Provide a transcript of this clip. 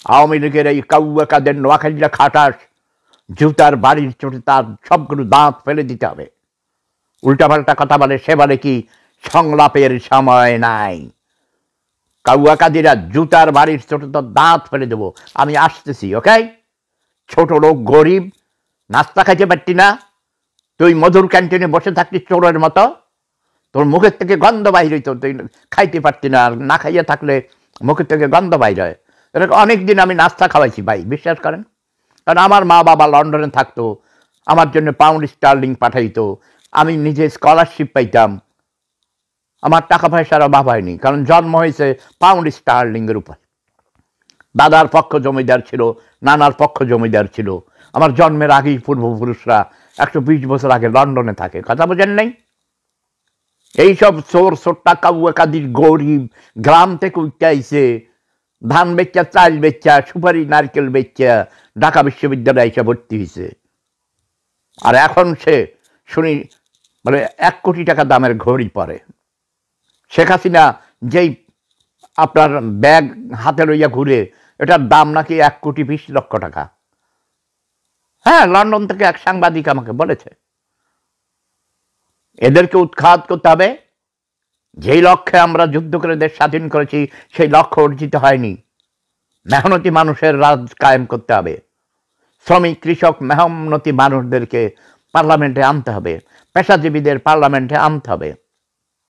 আওয়ামী লীগের এই কাউয়াকাদের নোয়াখালীরা খাটাস জুতার বাড়ির চোটে তার সবগুলো দাঁত ফেলে দিতে হবে। উল্টাপাল্টা কথা বলে, সে বলে কি সংলাপের সময় নাই। কাউয়াকাদিরা জুতার বাড়ির চোটে তো দাঁত ফেলে দেবো। আমি আসতেছি, ওকে? ছোট লোক, গরিব, নাস্তা খাইতে পারতি না, তুই মধুর ক্যান্টিনে বসে থাকতি চোরের মতো, তোর মুখের থেকে গন্ধ বাইর হইতো, তুই খাইতে পারতি না, না খাইয়া থাকলে মুখের থেকে গন্ধ বাইর হয়। এরকম অনেকদিন আমি নাস্তা খাওয়াইছি ভাই, বিশ্বাস করেন। কারণ আমার মা বাবা লন্ডনে থাকতো, আমার জন্য পাউন্ড স্টার্লিং পাঠাইতো, আমি নিজে স্কলারশিপ পাইতাম, আমার টাকা পয়সার অভাব হয়নি, কারণ জন্ম হয়েছে পাউন্ড স্টার্লিংয়ের উপর। দাদার পক্ষ জমিদার ছিল, নানার পক্ষ জমিদার ছিল, আমার জন্মের আগেই পূর্বপুরুষরা 120 বছর আগে লন্ডনে থাকে, কথা বোঝেন নাই? এইসব চোর সোট্টা কাউয়াকাদির গরিব গ্রাম থেকে উঠতে আইছে, ধান বেচা, চাল বেচা, সুপারি নারকেল বেচা ঢাকা বিশ্ববিদ্যালয়ে এসে ভর্তি হয়েছে। আর এখন সে শুনি মানে 1 কোটি টাকা দামের ঘড়ি পরে। শেখ হাসিনা যেই আপনার ব্যাগ হাতে লইয়া ঘুরে, এটার দাম নাকি 1,20,00,000 টাকা। হ্যাঁ, লন্ডন থেকে এক সাংবাদিক আমাকে বলেছে। এদেরকে উৎখাত করতে হবে। যেই লক্ষ্যে আমরা যুদ্ধ করে দেশ স্বাধীন করেছি, সেই লক্ষ্য অর্জিত হয়নি। মেহনতি মানুষের রাজ কায়েম করতে হবে। শ্রমিক, কৃষক, মেহনতি মানুষদেরকে পার্লামেন্টে আনতে হবে, পেশাজীবীদের পার্লামেন্টে আনতে হবে।